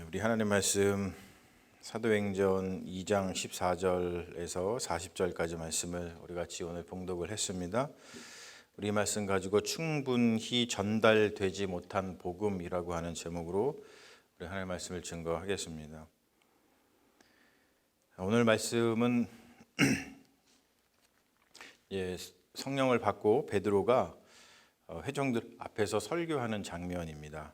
우리 하나님 말씀 사도행전 2장 14절에서 40절까지 말씀을 우리 같이 오늘 봉독을 했습니다. 우리 말씀 가지고 충분히 전달되지 못한 복음이라고 하는 제목으로 우리 하나님 말씀을 증거하겠습니다. 오늘 말씀은 성령을 받고 베드로가 회중들 앞에서 설교하는 장면입니다.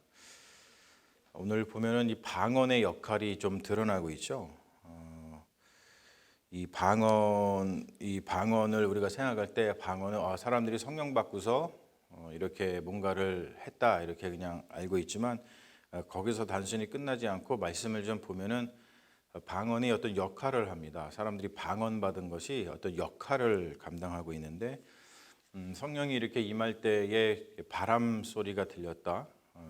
오늘 보면은 이 방언의 역할이 좀 드러나고 있죠. 이 방언을 우리가 생각할 때 방언은 사람들이 성령 받고서 이렇게 뭔가를 했다 이렇게 그냥 알고 있지만 거기서 단순히 끝나지 않고 말씀을 좀 보면은 방언이 어떤 역할을 합니다. 사람들이 방언 받은 것이 어떤 역할을 감당하고 있는데 성령이 이렇게 임할 때에 바람 소리가 들렸다.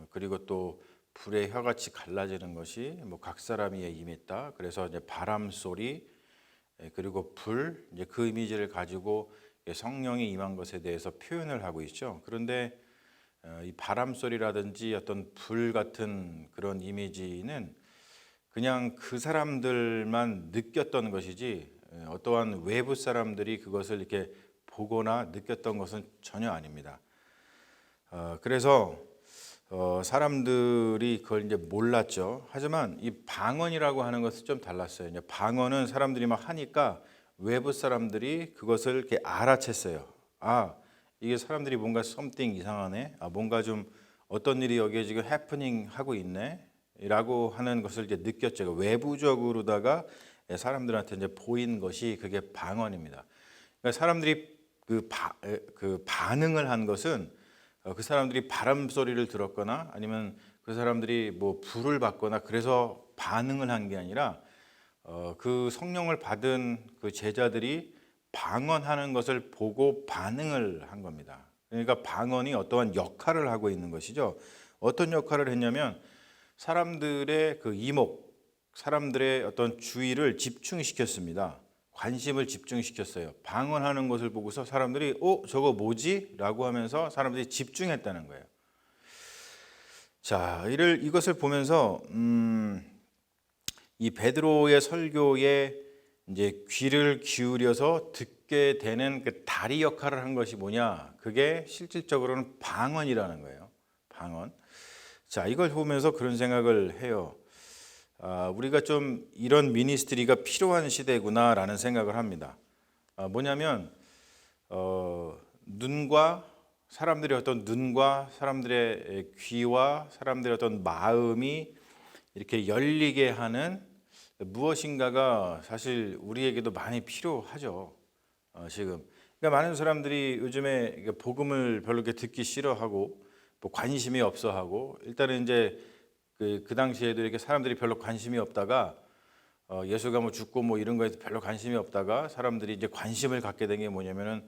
그리고 또 불의 혀같이 갈라지는 것이 각 사람이 임했다. 그래서 이제 바람 소리 그리고 불 이제 그 이미지를 가지고 성령이 임한 것에 대해서 표현을 하고 있죠. 그런데 이 바람 소리라든지 어떤 불 같은 그런 이미지는 그냥 그 사람들만 느꼈던 것이지 어떠한 외부 사람들이 그것을 이렇게 보거나 느꼈던 것은 전혀 아닙니다. 그래서 사람들이 그걸 이제 몰랐죠. 하지만 이 방언이라고 하는 것은 좀 달랐어요. 이제 방언은 사람들이 막 하니까 외부 사람들이 그것을 이렇게 알아챘어요. 이게 사람들이 뭔가 something 이상하네. 뭔가 좀 어떤 일이 여기에 지금 happening 하고 있네. 라고 하는 것을 이제 느꼈죠. 외부적으로다가 사람들한테 이제 보인 것이 그게 방언입니다. 그러니까 사람들이 그 반응을 한 것은 그 사람들이 바람 소리를 들었거나 아니면 그 사람들이 뭐 불을 받거나 그래서 반응을 한 게 아니라 그 성령을 받은 그 제자들이 방언하는 것을 보고 반응을 한 겁니다. 그러니까 방언이 어떠한 역할을 하고 있는 것이죠. 어떤 역할을 했냐면 사람들의 그 이목, 사람들의 어떤 주의를 집중시켰습니다. 관심을 집중시켰어요. 방언하는 것을 보고서 사람들이 저거 뭐지? 라고 하면서 사람들이 집중했다는 거예요. 자, 이것을 보면서 이 베드로의 설교에 이제 귀를 기울여서 듣게 되는 그 다리 역할을 한 것이 뭐냐? 그게 실질적으로는 방언이라는 거예요. 방언. 자, 이걸 보면서 그런 생각을 해요. 우리가 좀 이런 미니스트리가 필요한 시대구나라는 생각을 합니다. 뭐냐면 사람들의 어떤 눈과 사람들의 귀와 사람들의 어떤 마음이 이렇게 열리게 하는 무엇인가가 사실 우리에게도 많이 필요하죠. 지금 그러니까 많은 사람들이 요즘에 복음을 별로 이렇게 듣기 싫어하고 뭐 관심이 없어하고 일단은 이제 그 당시에도 이렇게 사람들이 별로 관심이 없다가 예수가 뭐 죽고 뭐 이런 거에 별로 관심이 없다가 사람들이 이제 관심을 갖게 된 게 뭐냐면은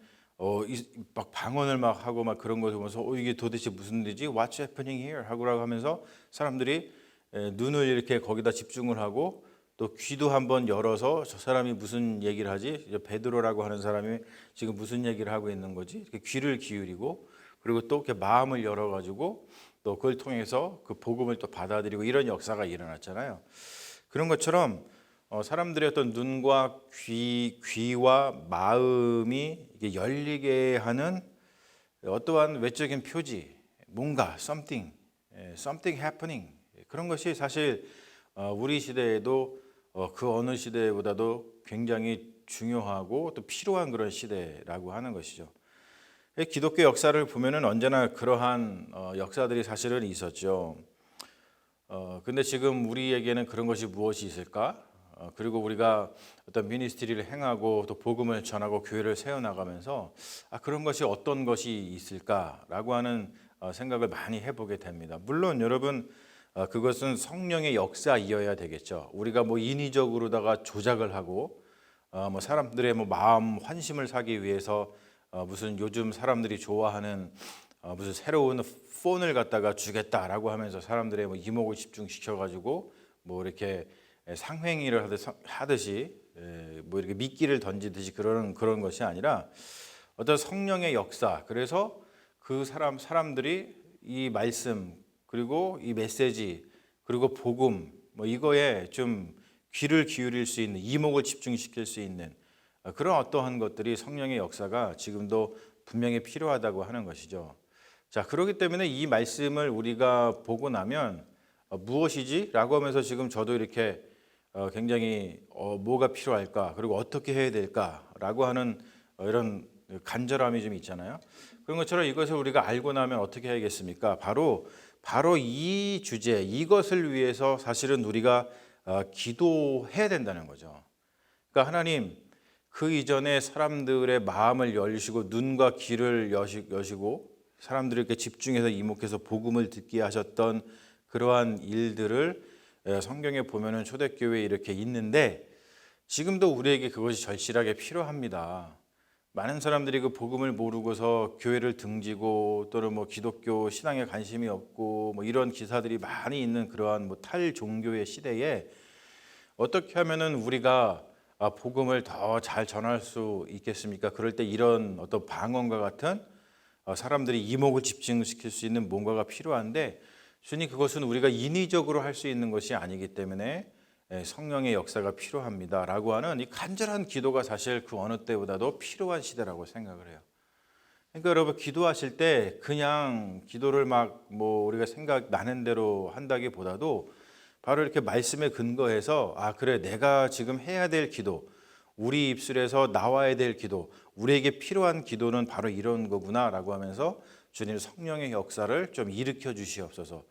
막 방언을 막 하고 막 그런 것을 보면서 이게 도대체 무슨 일이지? What's happening here? 하고라고 하면서 사람들이 눈을 이렇게 거기다 집중을 하고 또 귀도 한번 열어서 저 사람이 무슨 얘기를 하지? 베드로라고 하는 사람이 지금 무슨 얘기를 하고 있는 거지? 이렇게 귀를 기울이고 그리고 또 이렇게 마음을 열어가지고 또 그걸 통해서 그 복음을 또 받아들이고 이런 역사가 일어났잖아요. 그런 것처럼 사람들의 어떤 눈과 귀와 마음이 이게 열리게 하는 어떠한 외적인 표지, 뭔가 something happening 그런 것이 사실 우리 시대에도 그 어느 시대보다도 굉장히 중요하고 또 필요한 그런 시대라고 하는 것이죠. 기독교 역사를 보면은 언제나 그러한 역사들이 사실은 있었죠. 근데 지금 우리에게는 그런 것이 무엇이 있을까? 그리고 우리가 어떤 미니스트리를 행하고 또 복음을 전하고 교회를 세워나가면서 그런 것이 어떤 것이 있을까라고 하는 생각을 많이 해보게 됩니다. 물론 여러분 그것은 성령의 역사이어야 되겠죠. 우리가 뭐 인위적으로다가 조작을 하고 뭐 사람들의 뭐 마음 환심을 사기 위해서 무슨 요즘 사람들이 좋아하는 무슨 새로운 폰을 갖다가 주겠다라고 하면서 사람들의 뭐 이목을 집중시켜 가지고 뭐 이렇게 상횡의를 하듯이 뭐 이렇게 미끼를 던지듯이 그런 것이 아니라 어떤 성령의 역사. 그래서 그 사람들이 이 말씀 그리고 이 메시지 그리고 복음 뭐 이거에 좀 귀를 기울일 수 있는, 이목을 집중시킬 수 있는 그런 어떠한 것들이 성령의 역사가 지금도 분명히 필요하다고 하는 것이죠. 자, 그렇기 때문에 이 말씀을 우리가 보고 나면 무엇이지? 라고 하면서 지금 저도 이렇게 굉장히 뭐가 필요할까? 그리고 어떻게 해야 될까? 라고 하는 이런 간절함이 좀 있잖아요. 그런 것처럼 이것을 우리가 알고 나면 어떻게 해야겠습니까? 바로 이 주제, 이것을 위해서 사실은 우리가 기도해야 된다는 거죠. 그러니까 하나님, 그 이전에 사람들의 마음을 열시고 눈과 귀를 여시고 사람들에게 집중해서 이목해서 복음을 듣게 하셨던 그러한 일들을 성경에 보면은 초대교회에 이렇게 있는데 지금도 우리에게 그것이 절실하게 필요합니다. 많은 사람들이 그 복음을 모르고서 교회를 등지고 또는 뭐 기독교 신앙에 관심이 없고 뭐 이런 기사들이 많이 있는 그러한 뭐 탈종교의 시대에 어떻게 하면은 우리가 복음을 더 잘 전할 수 있겠습니까? 그럴 때 이런 어떤 방언과 같은 사람들이 이목을 집중시킬 수 있는 뭔가가 필요한데 주님, 그것은 우리가 인위적으로 할 수 있는 것이 아니기 때문에 성령의 역사가 필요합니다라고 하는 이 간절한 기도가 사실 그 어느 때보다도 필요한 시대라고 생각을 해요. 그러니까 여러분, 기도하실 때 그냥 기도를 막 뭐 우리가 생각나는 대로 한다기보다도 바로 이렇게 말씀에 근거해서 그래, 내가 지금 해야 될 기도, 우리 입술에서 나와야 될 기도, 우리에게 필요한 기도는 바로 이런 거구나라고 하면서 주님, 성령의 역사를 좀 일으켜 주시옵소서.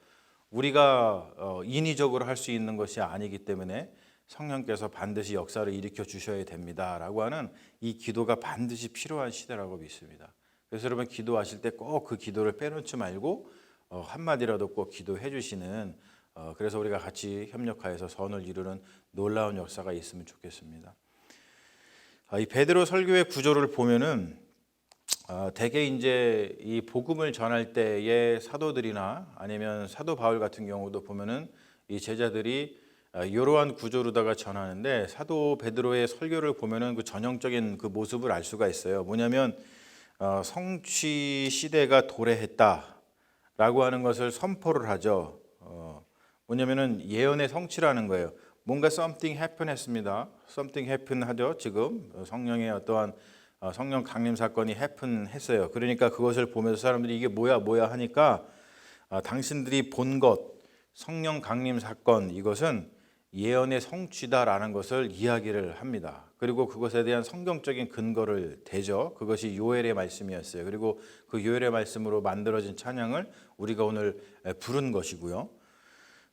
우리가 인위적으로 할 수 있는 것이 아니기 때문에 성령께서 반드시 역사를 일으켜 주셔야 됩니다라고 하는 이 기도가 반드시 필요한 시대라고 믿습니다. 그래서 여러분, 기도하실 때 꼭 그 기도를 빼놓지 말고 한마디라도 꼭 기도해 주시는, 그래서 우리가 같이 협력하여서 선을 이루는 놀라운 역사가 있으면 좋겠습니다. 이 베드로 설교의 구조를 보면은 대개 이제 이 복음을 전할 때의 사도들이나 아니면 사도 바울 같은 경우도 보면은 이 제자들이 이러한 구조로다가 전하는데, 사도 베드로의 설교를 보면은 그 전형적인 그 모습을 알 수가 있어요. 뭐냐면 성취 시대가 도래했다라고 하는 것을 선포를 하죠. 뭐냐면은 예언의 성취라는 거예요. 뭔가 something happen 했습니다. something happen 하죠. 지금 성령의 어떠한 성령 강림 사건이 happen 했어요. 그러니까 그것을 보면서 사람들이 이게 뭐야 하니까 당신들이 본 것, 성령 강림 사건, 이것은 예언의 성취다라는 것을 이야기를 합니다. 그리고 그것에 대한 성경적인 근거를 대죠. 그것이 요엘의 말씀이었어요. 그리고 그 요엘의 말씀으로 만들어진 찬양을 우리가 오늘 부른 것이고요.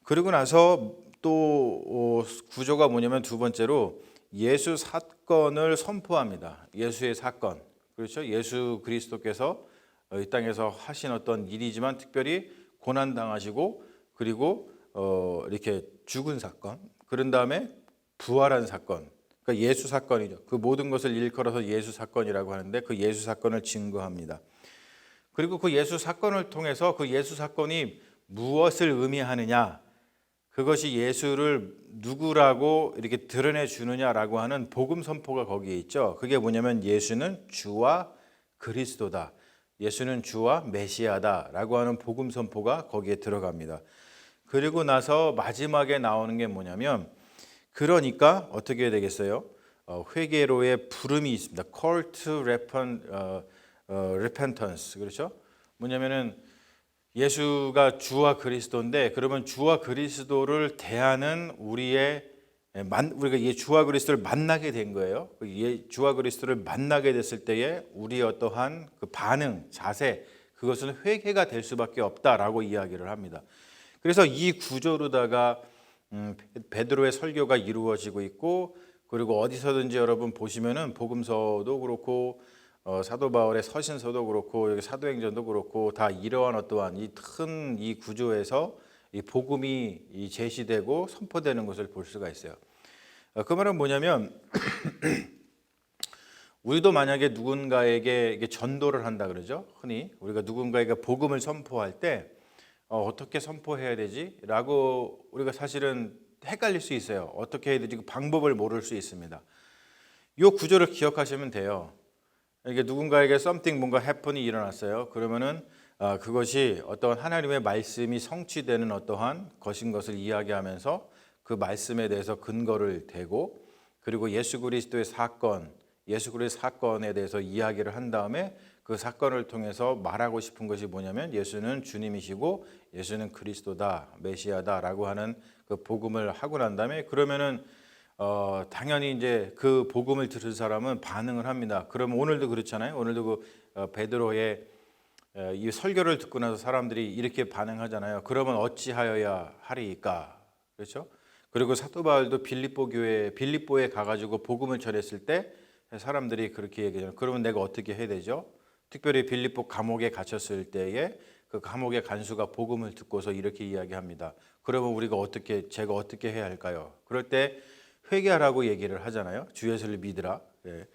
그리고 나서 또 구조가 뭐냐면 두 번째로 예수 사건을 선포합니다. 예수의 사건. 그렇죠? 예수 그리스도께서 이 땅에서 하신 어떤 일이지만 특별히 고난 당하시고 그리고 이렇게 죽은 사건. 그런 다음에 부활한 사건. 그러니까 예수 사건이죠. 그 모든 것을 일컬어서 예수 사건이라고 하는데 그 예수 사건을 증거합니다. 그리고 그 예수 사건을 통해서 그 예수 사건이 무엇을 의미하느냐, 그것이 예수를 누구라고 이렇게 드러내 주느냐라고 하는 복음 선포가 거기에 있죠. 그게 뭐냐면 예수는 주와 그리스도다, 예수는 주와 메시아다라고 하는 복음 선포가 거기에 들어갑니다. 그리고 나서 마지막에 나오는 게 뭐냐면, 그러니까 어떻게 해야 되겠어요? 회개로의 부름이 있습니다. Call to repentance. 그렇죠? 뭐냐면은 예수가 주와 그리스도인데, 그러면 주와 그리스도를 대하는 우리가 주와 그리스도를 만나게 된 거예요. 주와 그리스도를 만나게 됐을 때에 우리의 어떠한 그 반응, 자세, 그것은 회개가 될 수밖에 없다라고 이야기를 합니다. 그래서 이 구조로다가 베드로의 설교가 이루어지고 있고, 그리고 어디서든지 여러분 보시면은 복음서도 그렇고 사도 바울의 서신서도 그렇고 여기 사도행전도 그렇고 다 이러한 어떠한 이 큰 이 구조에서 이 복음이 제시되고 선포되는 것을 볼 수가 있어요. 그 말은 뭐냐면 우리도 만약에 누군가에게 이게 전도를 한다 그러죠. 흔히 우리가 누군가에게 복음을 선포할 때 어떻게 선포해야 되지? 라고 우리가 사실은 헷갈릴 수 있어요. 어떻게 해야 되지? 그 방법을 모를 수 있습니다. 이 구조를 기억하시면 돼요. 이게 누군가에게 something 뭔가 happen이 일어났어요. 그러면은 그것이 어떠한 하나님의 말씀이 성취되는 어떠한 것인 것을 이야기하면서 그 말씀에 대해서 근거를 대고 그리고 예수 그리스도의 사건에 대해서 이야기를 한 다음에 그 사건을 통해서 말하고 싶은 것이 뭐냐면 예수는 주님이시고 예수는 그리스도다, 메시아다라고 하는 그 복음을 하고 난 다음에 그러면은 당연히 이제 그 복음을 들은 사람은 반응을 합니다. 그러면 오늘도 그렇잖아요. 오늘도 베드로의 이 설교를 듣고 나서 사람들이 이렇게 반응하잖아요. 그러면 어찌하여야 하리이까? 그렇죠? 그리고 사도 바울도 빌립보에 가가지고 복음을 전했을 때 사람들이 그렇게 얘기해요. 그러면 내가 어떻게 해야 되죠? 특별히 빌립보 감옥에 갇혔을 때에 그 감옥의 간수가 복음을 듣고서 이렇게 이야기합니다. 그러면 제가 어떻게 해야 할까요? 그럴 때 회개하라고 얘기를 하잖아요. 주 예수를 믿으라. 예.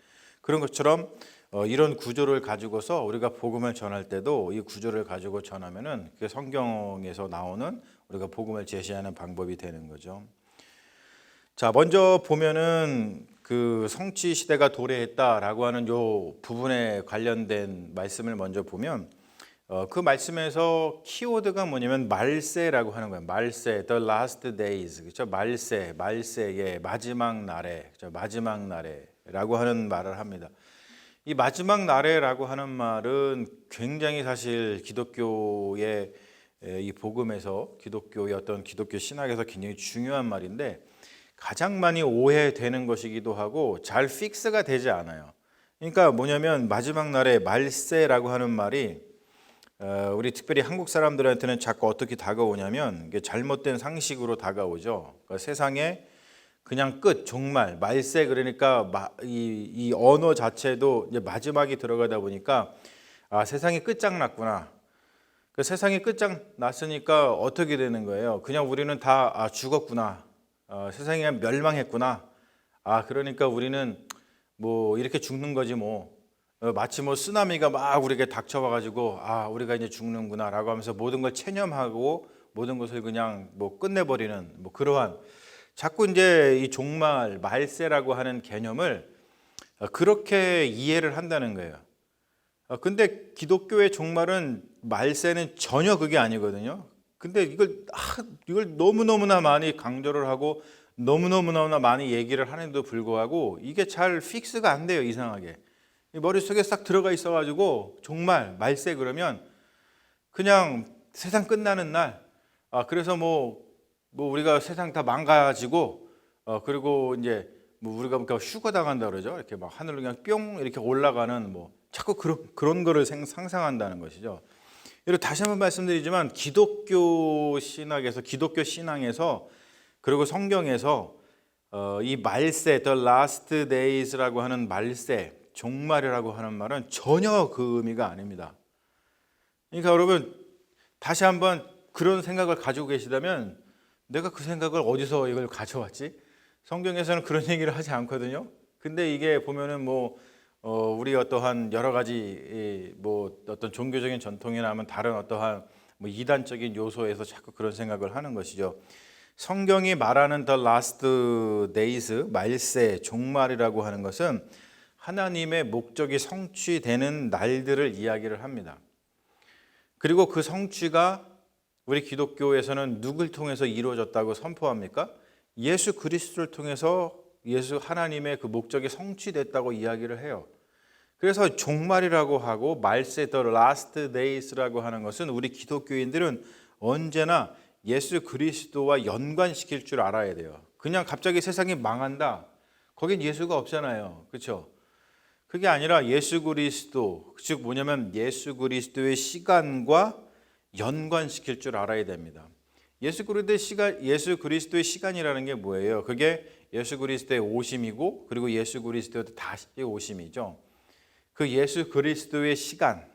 그런 것처럼 이런 구조를 가지고서 우리가 복음을 전할 때도 이 구조를 가지고 전하면은 그 성경에서 나오는 우리가 복음을 제시하는 방법이 되는 거죠. 자, 먼저 보면은 그 성취 시대가 도래했다라고 하는 요 부분에 관련된 말씀을 먼저 보면 그 말씀에서 키워드가 뭐냐면 말세라고 하는 거예요. 말세, the last days, 그렇죠? 말세의 마지막 날에, 그렇죠? 마지막 날에라고 하는 말을 합니다. 이 마지막 날에라고 하는 말은 굉장히 사실 기독교의 이 복음에서 기독교 신학에서 굉장히 중요한 말인데 가장 많이 오해되는 것이기도 하고 잘 픽스가 되지 않아요. 그러니까 뭐냐면 마지막 날에 말세라고 하는 말이 우리 특별히 한국 사람들한테는 자꾸 어떻게 다가오냐면 이게 잘못된 상식으로 다가오죠. 그러니까 세상에 그냥 끝, 종말, 말세 그러니까 이 언어 자체도 이제 마지막이 들어가다 보니까 세상이 끝장났구나. 그 세상이 끝장났으니까 어떻게 되는 거예요? 그냥 우리는 다 죽었구나. 세상이 멸망했구나. 그러니까 우리는 뭐 이렇게 죽는 거지 뭐. 마치 뭐 쓰나미가 막 우리에게 닥쳐와가지고 우리가 이제 죽는구나라고 하면서 모든 걸 체념하고 모든 것을 그냥 뭐 끝내버리는 뭐 그러한 자꾸 이제 이 종말 말세라고 하는 개념을 그렇게 이해를 한다는 거예요. 근데 기독교의 종말은 말세는 전혀 그게 아니거든요. 근데 이걸 너무너무나 많이 강조를 하고 너무너무나 많이 얘기를 하는데도 불구하고 이게 잘 픽스가 안 돼요. 이상하게. 머릿속에 싹 들어가 있어가지고 종말, 말세 그러면 그냥 세상 끝나는 날. 그래서 뭐 우리가 세상 다 망가지고 그리고 이제 뭐 우리가 휴거 당한다 그러죠. 이렇게 막 하늘로 그냥 뿅 이렇게 올라가는 뭐 자꾸 그런 거를 상상한다는 것이죠. 그리고 다시 한번 말씀드리지만 기독교 신앙에서 그리고 성경에서 이 말세, the last days라고 하는 말세, 종말이라고 하는 말은 전혀 그 의미가 아닙니다. 그러니까 여러분 다시 한번 그런 생각을 가지고 계시다면 내가 그 생각을 어디서 이걸 가져왔지? 성경에서는 그런 얘기를 하지 않거든요. 근데 이게 보면은 우리 어떠한 여러 가지 뭐 어떤 종교적인 전통이나 하면 다른 어떠한 뭐 이단적인 요소에서 자꾸 그런 생각을 하는 것이죠. 성경이 말하는 the last days, 말세, 종말이라고 하는 것은 하나님의 목적이 성취되는 날들을 이야기를 합니다. 그리고 그 성취가 우리 기독교에서는 누굴 통해서 이루어졌다고 선포합니까? 예수 그리스도를 통해서 하나님의 그 목적이 성취됐다고 이야기를 해요. 그래서 종말이라고 하고 말세, the last days라고 하는 것은 우리 기독교인들은 언제나 예수 그리스도와 연관시킬 줄 알아야 돼요. 그냥 갑자기 세상이 망한다. 거긴 예수가 없잖아요. 그렇죠? 그게 아니라 예수 그리스도, 즉 뭐냐면 예수 그리스도의 시간과 연관시킬 줄 알아야 됩니다. 예수 그리스도의 시간이라는 게 뭐예요? 그게 예수 그리스도의 오심이고 그리고 예수 그리스도의 다시 오심이죠. 그 예수 그리스도의 시간.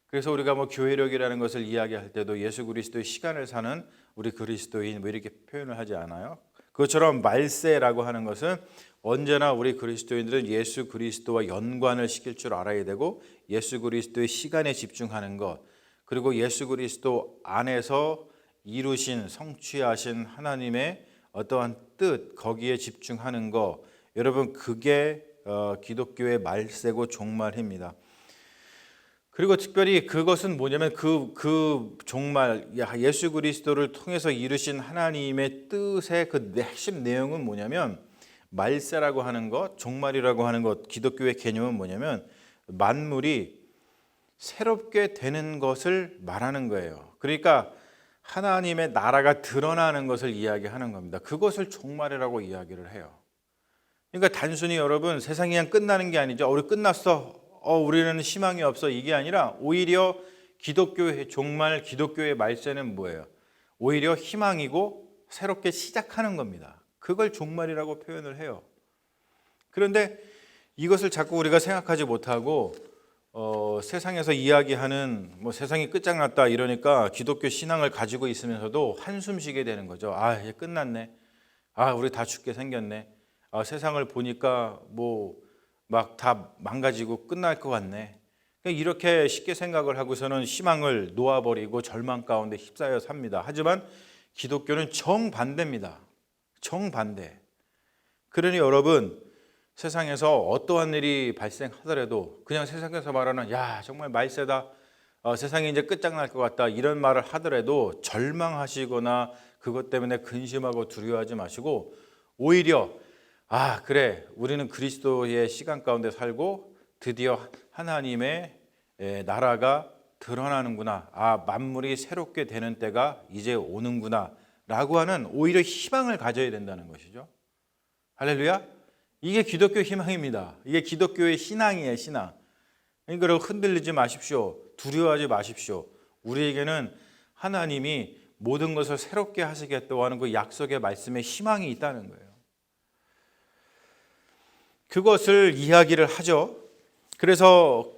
그래서 우리가 뭐 교회력이라는 것을 이야기할 때도 예수 그리스도의 시간을 사는 우리 그리스도인 뭐 이렇게 표현을 하지 않아요? 그것처럼 말세라고 하는 것은 언제나 우리 그리스도인들은 예수 그리스도와 연관을 시킬 줄 알아야 되고 예수 그리스도의 시간에 집중하는 것 그리고 예수 그리스도 안에서 이루신 성취하신 하나님의 어떠한 뜻 거기에 집중하는 것 여러분 그게 기독교의 말세고 종말입니다. 그리고 특별히 그것은 뭐냐면 그 정말 예수 그리스도를 통해서 이루신 하나님의 뜻의 그 핵심 내용은 뭐냐면 말세라고 하는 것, 종말이라고 하는 것, 기독교의 개념은 뭐냐면 만물이 새롭게 되는 것을 말하는 거예요. 그러니까 하나님의 나라가 드러나는 것을 이야기하는 겁니다. 그것을 종말이라고 이야기를 해요. 그러니까 단순히 여러분 세상이 그냥 끝나는 게 아니죠. 우리 끝났어. 우리는 희망이 없어. 이게 아니라 오히려 기독교의 종말, 기독교의 말세는 뭐예요? 오히려 희망이고 새롭게 시작하는 겁니다. 그걸 종말이라고 표현을 해요. 그런데 이것을 자꾸 우리가 생각하지 못하고 세상에서 이야기하는 뭐 세상이 끝장났다 이러니까 기독교 신앙을 가지고 있으면서도 한숨 쉬게 되는 거죠. 이제 끝났네. 우리 다 죽게 생겼네. 세상을 보니까 뭐 막 다 망가지고 끝날 것 같네. 이렇게 쉽게 생각을 하고서는 희망을 놓아버리고 절망 가운데 휩싸여 삽니다. 하지만 기독교는 정반대입니다. 정반대. 그러니 여러분 세상에서 어떠한 일이 발생하더라도 그냥 세상에서 말하는 정말 말세다, 세상이 이제 끝장날 것 같다 이런 말을 하더라도 절망하시거나 그것 때문에 근심하고 두려워하지 마시고 오히려 그래 우리는 그리스도의 시간 가운데 살고 드디어 하나님의 나라가 드러나는구나, 만물이 새롭게 되는 때가 이제 오는구나 라고 하는 오히려 희망을 가져야 된다는 것이죠. 할렐루야. 이게 기독교 희망입니다. 이게 기독교의 신앙이에요, 신앙. 그러니까 흔들리지 마십시오. 두려워하지 마십시오. 우리에게는 하나님이 모든 것을 새롭게 하시겠다고 하는 그 약속의 말씀에 희망이 있다는 거예요. 그것을 이야기를 하죠. 그래서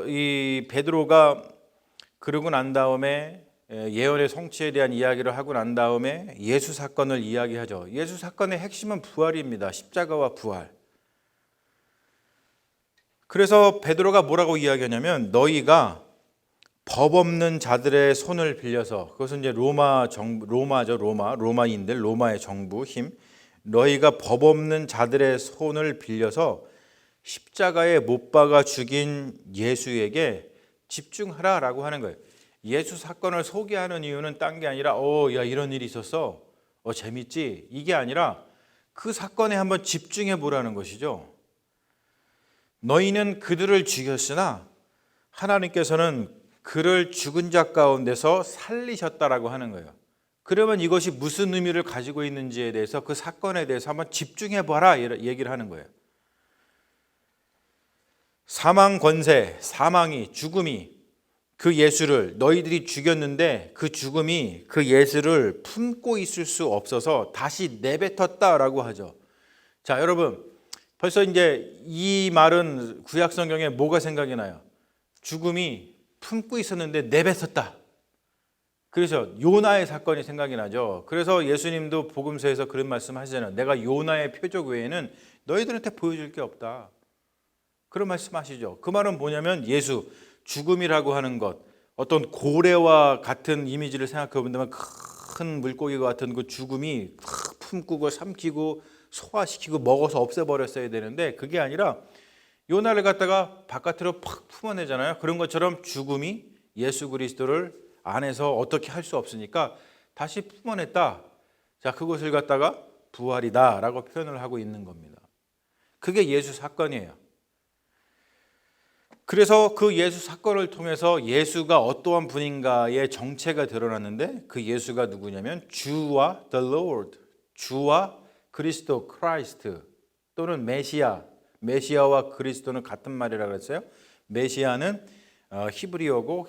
이 베드로가 그러고 난 다음에 예언의 성취에 대한 이야기를 하고 난 다음에 예수 사건을 이야기하죠. 예수 사건의 핵심은 부활입니다. 십자가와 부활. 그래서 베드로가 뭐라고 이야기하냐면 너희가 법 없는 자들의 손을 빌려서, 그것은 이제 로마인들, 로마의 정부 힘, 너희가 법 없는 자들의 손을 빌려서 십자가에 못 박아 죽인 예수에게 집중하라라고 하는 거예요. 예수 사건을 소개하는 이유는 딴 게 아니라 이런 일이 있었어, 재밌지, 이게 아니라 그 사건에 한번 집중해 보라는 것이죠. 너희는 그들을 죽였으나 하나님께서는 그를 죽은 자 가운데서 살리셨다라고 하는 거예요. 그러면 이것이 무슨 의미를 가지고 있는지에 대해서, 그 사건에 대해서 한번 집중해 봐라 얘기를 하는 거예요. 사망 권세, 사망이, 죽음이 그 예수를 너희들이 죽였는데 그 죽음이 그 예수를 품고 있을 수 없어서 다시 내뱉었다라고 하죠. 자, 여러분 벌써 이제 이 말은 구약 성경에 뭐가 생각이 나요? 죽음이 품고 있었는데 내뱉었다. 그래서 요나의 사건이 생각이 나죠. 그래서 예수님도 복음서에서 그런 말씀 하시잖아요. 내가 요나의 표적 외에는 너희들한테 보여줄 게 없다. 그런 말씀 하시죠. 그 말은 뭐냐면 예수, 죽음이라고 하는 것, 어떤 고래와 같은 이미지를 생각해 본다면 큰 물고기와 같은 그 죽음이 품고 삼키고 소화시키고 먹어서 없애버렸어야 되는데 그게 아니라 요나를 갖다가 바깥으로 팍 품어내잖아요. 그런 것처럼 죽음이 예수 그리스도를 안에서 어떻게 할 수 없으니까 다시 품어냈다. 자, 그것을 갖다가 부활이다라고 표현을 하고 있는 겁니다. 그게 예수 사건이에요. 그래서 그 예수 사건을 통해서 예수가 어떠한 분인가의 정체가 드러났는데 그 예수가 누구냐면 주와 the Lord, 주와 그리스도, 크라이스트 또는 메시아, 메시아와 그리스도는 같은 말이라고 그랬어요. 메시아는 히브리어고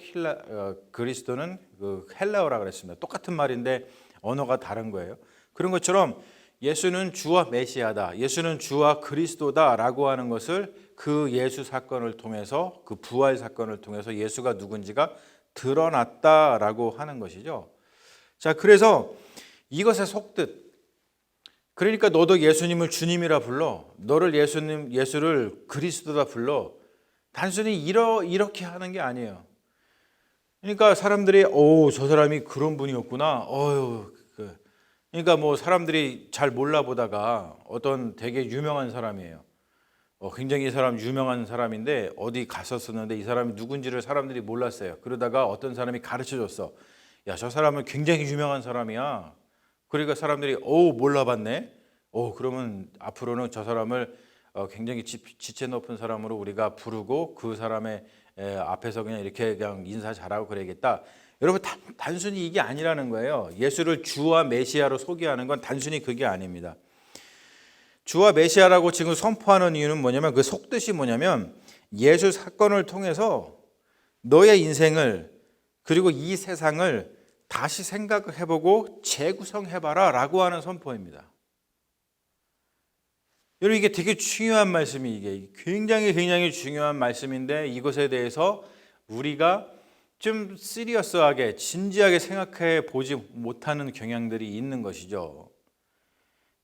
그리스도는 그 헬라어라고 그랬습니다. 똑같은 말인데 언어가 다른 거예요. 그런 것처럼 예수는 주와 메시아다, 예수는 주와 그리스도다라고 하는 것을 그 예수 사건을 통해서, 그 부활 사건을 통해서 예수가 누군지가 드러났다라고 하는 것이죠. 자, 그래서 이것의 속뜻, 그러니까 너도 예수님을 주님이라 불러, 너를 예수를 그리스도다 불러, 단순히 이렇게 하는 게 아니에요. 그러니까 사람들이 저 사람이 그런 분이었구나. 그러니까 뭐 사람들이 잘 몰라보다가 어떤 되게 유명한 사람이에요. 굉장히 이 사람 유명한 사람인데 어디 갔었었는데 이 사람이 누군지를 사람들이 몰랐어요. 그러다가 어떤 사람이 가르쳐 줬어. 야, 저 사람은 굉장히 유명한 사람이야. 그러니까 사람들이 몰라봤네. 그러면 앞으로는 저 사람을 굉장히 지체 높은 사람으로 우리가 부르고 그 사람의 앞에서 그냥 이렇게 그냥 인사 잘하고 그래야겠다. 여러분, 단순히 이게 아니라는 거예요. 예수를 주와 메시아로 소개하는 건 단순히 그게 아닙니다. 주와 메시아라고 지금 선포하는 이유는 뭐냐면, 그 속뜻이 뭐냐면, 예수 사건을 통해서 너의 인생을, 그리고 이 세상을 다시 생각해보고 재구성해봐라 라고 하는 선포입니다. 여러분, 이게 되게 중요한 말씀이, 이게 굉장히 중요한 말씀인데, 이것에 대해서 우리가 좀 시리어스하게, 진지하게 생각해 보지 못하는 경향들이 있는 것이죠.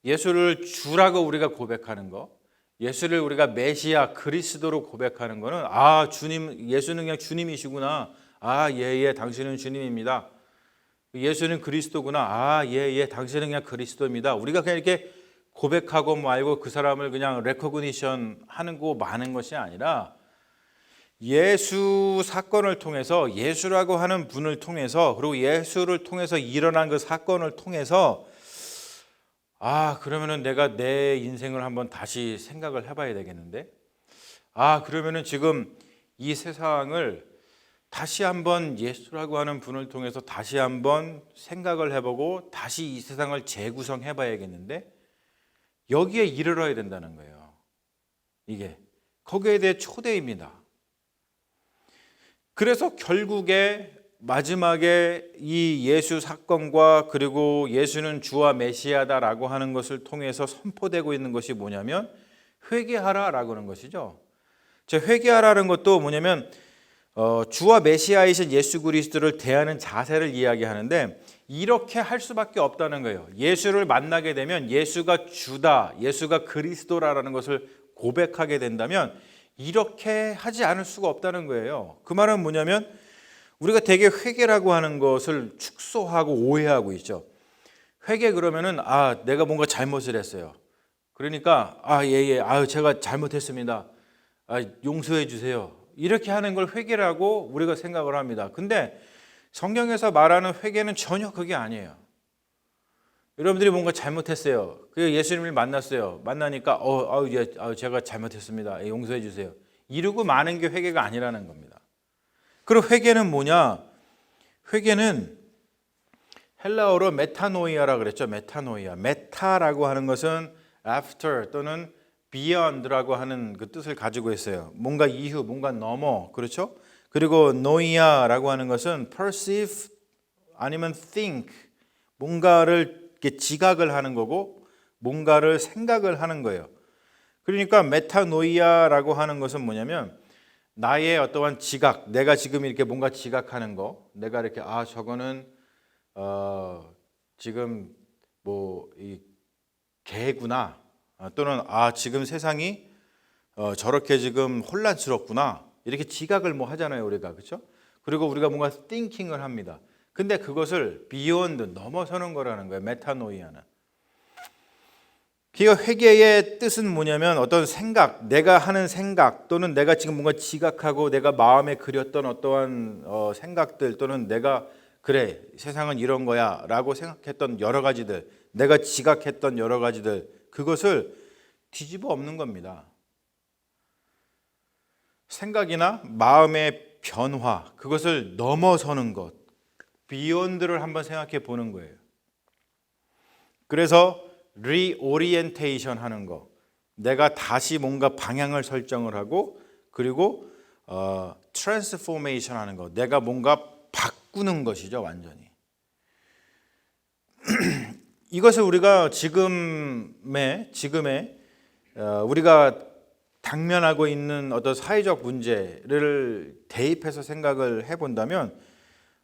예수를 주라고 우리가 고백하는 거, 예수를 우리가 메시아 그리스도로 고백하는 거는, 주님, 예수는 그냥 주님이시구나. 예, 당신은 주님입니다. 예수는 그리스도구나. 예, 당신은 그냥 그리스도입니다. 우리가 그냥 이렇게 고백하고 말고 그 사람을 그냥 레코그니션 하는 거 마는 것이 아니라, 예수 사건을 통해서, 예수라고 하는 분을 통해서, 그리고 예수를 통해서 일어난 그 사건을 통해서, 그러면은 내가 내 인생을 한번 다시 생각을 해봐야 되겠는데, 그러면은 지금 이 세상을 다시 한번 예수라고 하는 분을 통해서 다시 한번 생각을 해보고 다시 이 세상을 재구성해 봐야겠는데, 여기에 이르러야 된다는 거예요. 이게 거기에 대해 초대입니다. 그래서 결국에 마지막에 이 예수 사건과, 그리고 예수는 주와 메시아다라고 하는 것을 통해서 선포되고 있는 것이 뭐냐면, 회개하라라고 하는 것이죠. 회개하라는 것도 뭐냐면, 주와 메시아이신 예수 그리스도를 대하는 자세를 이야기하는데, 이렇게 할 수밖에 없다는 거예요. 예수를 만나게 되면 예수가 주다, 예수가 그리스도라는 것을 고백하게 된다면 이렇게 하지 않을 수가 없다는 거예요. 그 말은 뭐냐면, 우리가 되게 회개라고 하는 것을 축소하고 오해하고 있죠. 회개 그러면은 내가 뭔가 잘못을 했어요. 그러니까 예, 제가 잘못했습니다. 용서해 주세요. 이렇게 하는 걸 회개라고 우리가 생각을 합니다. 근데 성경에서 말하는 회개는 전혀 그게 아니에요. 여러분들이 뭔가 잘못했어요. 그 예수님을 만났어요. 만나니까 제가 잘못했습니다. 용서해 주세요. 이러고 마는 게 회개가 아니라는 겁니다. 그리고 회개는 뭐냐? 회개는 헬라어로 메타노이아라 그랬죠. 메타노이아. 메타라고 하는 것은 after 또는 beyond라고 하는 그 뜻을 가지고 있어요. 뭔가 이후, 뭔가 넘어, 그렇죠? 그리고 노이아라고 하는 것은 perceive 아니면 think, 뭔가를 이렇게 지각을 하는 거고, 뭔가를 생각을 하는 거예요. 그러니까 메타노이아라고 하는 것은 뭐냐면, 나의 어떠한 지각, 내가 지금 이렇게 뭔가 지각하는 거, 내가 이렇게 저거는 지금 뭐 이 개구나, 또는 지금 세상이 저렇게 지금 혼란스럽구나, 이렇게 지각을 뭐 하잖아요, 우리가. 그렇죠? 그리고 우리가 뭔가 thinking을 합니다. 근데 그것을 beyond, 넘어서는 거라는 거예요, 메타노이아는. 그러니까 회개의 뜻은 뭐냐면, 어떤 생각, 내가 하는 생각, 또는 내가 지금 뭔가 지각하고 내가 마음에 그렸던 어떠한 생각들, 또는 내가 그래, 세상은 이런 거야 라고 생각했던 여러 가지들, 내가 지각했던 여러 가지들, 그것을 뒤집어 엎는 겁니다. 생각이나 마음의 변화, 그것을 넘어서는 것, 비욘드를 한번 생각해 보는 거예요. 그래서 리오리엔테이션 하는 거, 내가 다시 뭔가 방향을 설정을 하고, 그리고 트랜스포메이션 하는 거, 내가 뭔가 바꾸는 것이죠, 완전히. 이것을 우리가 지금의 우리가 당면하고 있는 어떤 사회적 문제를 대입해서 생각을 해본다면,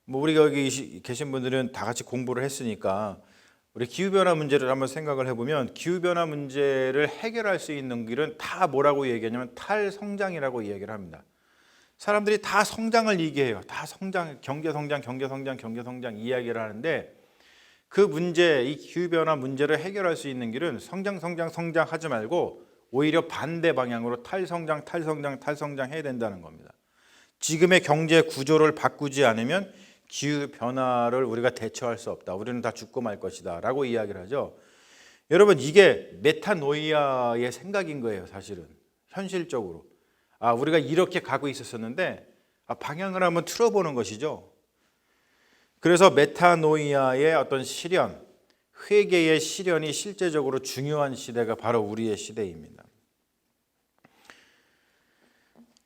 뭐 우리가 여기 계신 분들은 다 같이 공부를 했으니까 우리 기후변화 문제를 한번 생각을 해보면, 기후변화 문제를 해결할 수 있는 길은 다 뭐라고 얘기하냐면 탈성장이라고 얘기를 합니다. 사람들이 다 성장을 얘기해요. 다 성장, 경제성장 이야기를 하는데, 그 문제, 이 기후변화 문제를 해결할 수 있는 길은 성장 하지 말고 오히려 반대 방향으로 탈성장 해야 된다는 겁니다. 지금의 경제 구조를 바꾸지 않으면 기후 변화를 우리가 대처할 수 없다. 우리는 다 죽고 말 것이다 라고 이야기를 하죠. 여러분, 이게 메타노이아의 생각인 거예요. 사실은 현실적으로 우리가 이렇게 가고 있었었는데 방향을 한번 틀어보는 것이죠. 그래서 메타노이아의 어떤 실현, 회개의 실현이 실제적으로 중요한 시대가 바로 우리의 시대입니다.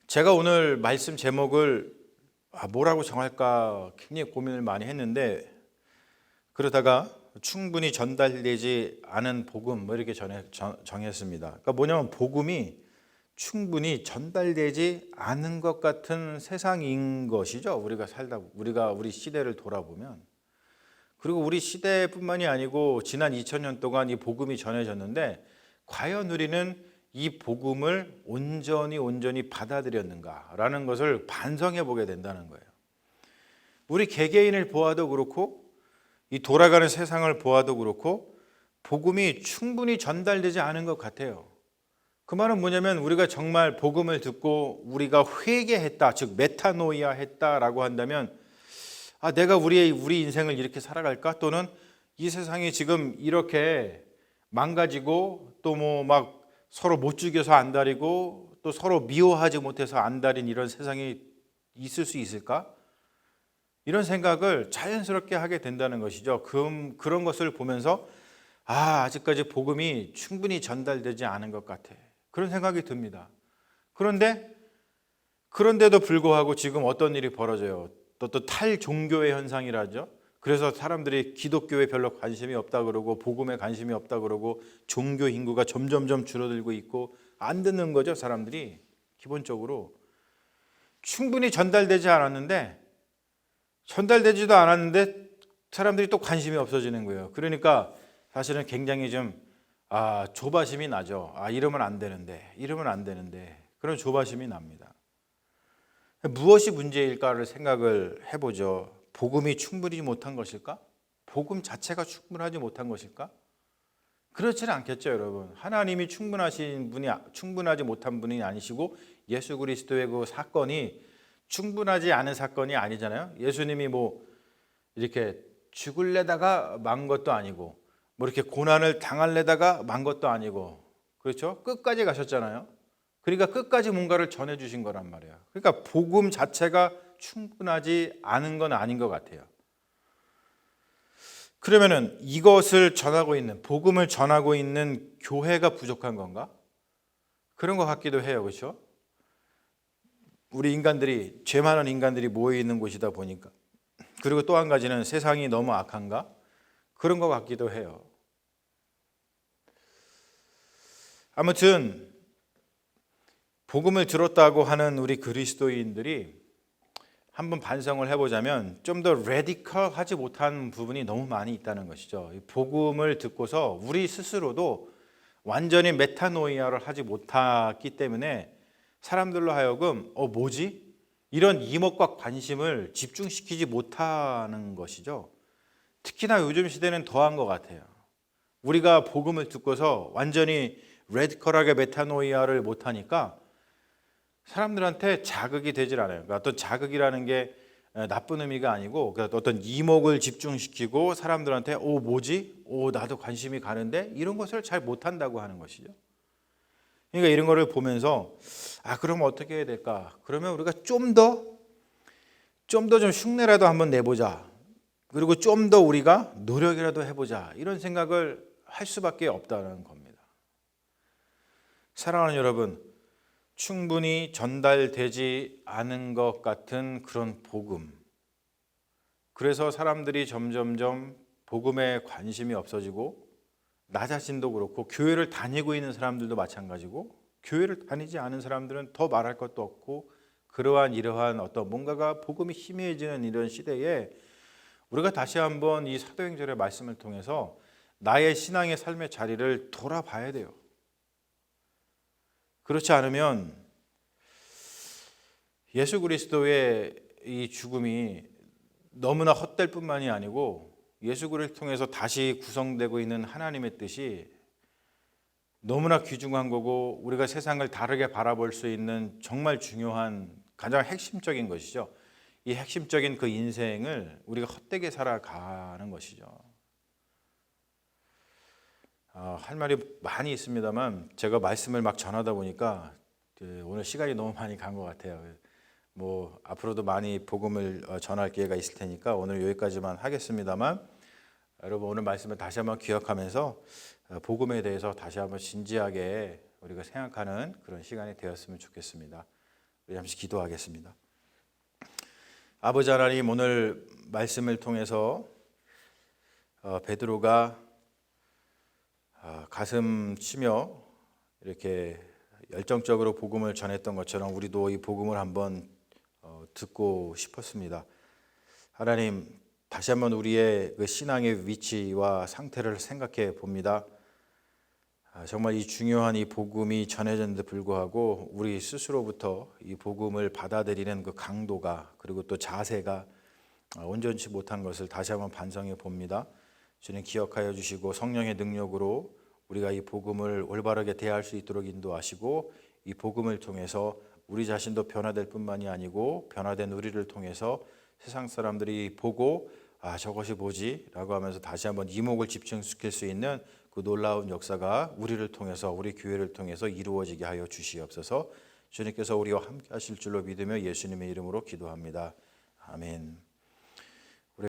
제가 오늘 말씀 제목을 뭐라고 정할까 굉장히 고민을 많이 했는데, 그러다가 충분히 전달되지 않은 복음 이렇게 정했습니다. 그러니까 뭐냐면 복음이 충분히 전달되지 않은 것 같은 세상인 것이죠. 우리 시대를 돌아보면. 그리고 우리 시대뿐만이 아니고 지난 2000년 동안 이 복음이 전해졌는데 과연 우리는 이 복음을 온전히 받아들였는가라는 것을 반성해 보게 된다는 거예요. 우리 개개인을 보아도 그렇고 이 돌아가는 세상을 보아도 그렇고 복음이 충분히 전달되지 않은 것 같아요. 그 말은 뭐냐면 우리가 정말 복음을 듣고 우리가 회개했다, 즉 메타노이아 했다라고 한다면 내가 우리 인생을 이렇게 살아갈까? 또는 이 세상이 지금 이렇게 망가지고 또 막 서로 못 죽여서 안달이고 또 서로 미워하지 못해서 안달인 이런 세상이 있을 수 있을까? 이런 생각을 자연스럽게 하게 된다는 것이죠. 그런 것을 보면서 아직까지 복음이 충분히 전달되지 않은 것 같아. 그런 생각이 듭니다. 그런데도 불구하고 지금 어떤 일이 벌어져요. 또 탈종교의 현상이라죠. 그래서 사람들이 기독교에 별로 관심이 없다 그러고 복음에 관심이 없다 그러고 종교 인구가 점점점 줄어들고 있고 안 듣는 거죠. 사람들이 기본적으로 충분히 전달되지도 않았는데 사람들이 또 관심이 없어지는 거예요. 그러니까 사실은 굉장히 좀 조바심이 나죠. 이러면 안 되는데 그런 조바심이 납니다. 무엇이 문제일까를 생각을 해보죠. 복음이 충분히 못한 것일까? 복음 자체가 충분하지 못한 것일까? 그렇지는 않겠죠, 여러분. 하나님이 충분하지 못한 분이 아니시고 예수 그리스도의 그 사건이 충분하지 않은 사건이 아니잖아요. 예수님이 이렇게 죽을래다가 만 것도 아니고 이렇게 고난을 당할래다가 만 것도 아니고, 그렇죠? 끝까지 가셨잖아요. 그러니까 끝까지 뭔가를 전해주신 거란 말이에요. 그러니까 복음 자체가 충분하지 않은 건 아닌 것 같아요. 그러면은 이것을 전하고 있는, 복음을 전하고 있는 교회가 부족한 건가? 그런 것 같기도 해요. 그렇죠? 죄 많은 인간들이 모여 있는 곳이다 보니까. 그리고 또 한 가지는 세상이 너무 악한가? 그런 것 같기도 해요. 아무튼 복음을 들었다고 하는 우리 그리스도인들이 한번 반성을 해보자면 좀 더 레디컬하지 못한 부분이 너무 많이 있다는 것이죠. 복음을 듣고서 우리 스스로도 완전히 메타노이아를 하지 못했기 때문에 사람들로 하여금 뭐지? 이런 이목과 관심을 집중시키지 못하는 것이죠. 특히나 요즘 시대는 더한 것 같아요. 우리가 복음을 듣고서 완전히 레디컬하게 메타노이아를 못하니까 사람들한테 자극이 되질 않아요. 그러니까 어떤 자극이라는 게 나쁜 의미가 아니고 그러니까 어떤 이목을 집중시키고 사람들한테 뭐지? 나도 관심이 가는데 이런 것을 잘 못한다고 하는 것이죠. 그러니까 이런 거를 보면서 그럼 어떻게 해야 될까? 그러면 우리가 좀 더 좀 흉내라도 한번 내보자. 그리고 좀 더 우리가 노력이라도 해보자. 이런 생각을 할 수밖에 없다는 겁니다. 사랑하는 여러분, 충분히 전달되지 않은 것 같은 그런 복음. 그래서 사람들이 점점점 복음에 관심이 없어지고 나 자신도 그렇고 교회를 다니고 있는 사람들도 마찬가지고 교회를 다니지 않은 사람들은 더 말할 것도 없고 이러한 어떤 뭔가가 복음이 희미해지는 이런 시대에 우리가 다시 한번 이 사도행전의 말씀을 통해서 나의 신앙의 삶의 자리를 돌아봐야 돼요. 그렇지 않으면 예수 그리스도의 이 죽음이 너무나 헛될 뿐만이 아니고 예수 그리스도를 통해서 다시 구성되고 있는 하나님의 뜻이 너무나 귀중한 거고 우리가 세상을 다르게 바라볼 수 있는 정말 중요한 가장 핵심적인 것이죠. 이 핵심적인 그 인생을 우리가 헛되게 살아가는 것이죠. 할 말이 많이 있습니다만 제가 말씀을 막 전하다 보니까 오늘 시간이 너무 많이 간 것 같아요. 뭐 앞으로도 많이 복음을 전할 기회가 있을 테니까 오늘 여기까지만 하겠습니다만 여러분 오늘 말씀을 다시 한번 기억하면서 복음에 대해서 다시 한번 진지하게 우리가 생각하는 그런 시간이 되었으면 좋겠습니다. 우리 잠시 기도하겠습니다. 아버지 하나님, 오늘 말씀을 통해서 베드로가 가슴 치며 이렇게 열정적으로 복음을 전했던 것처럼 우리도 이 복음을 한번 듣고 싶었습니다. 하나님, 다시 한번 우리의 그 신앙의 위치와 상태를 생각해 봅니다. 정말 이 중요한 이 복음이 전해졌는데 불구하고 우리 스스로부터 이 복음을 받아들이는 그 강도가 그리고 또 자세가 온전치 못한 것을 다시 한번 반성해 봅니다. 주님 기억하여 주시고 성령의 능력으로 우리가 이 복음을 올바르게 대할 수 있도록 인도하시고 이 복음을 통해서 우리 자신도 변화될 뿐만이 아니고 변화된 우리를 통해서 세상 사람들이 보고 저것이 뭐지? 라고 하면서 다시 한번 이목을 집중시킬 수 있는 그 놀라운 역사가 우리를 통해서 우리 교회를 통해서 이루어지게 하여 주시옵소서. 주님께서 우리와 함께 하실 줄로 믿으며 예수님의 이름으로 기도합니다. 아멘.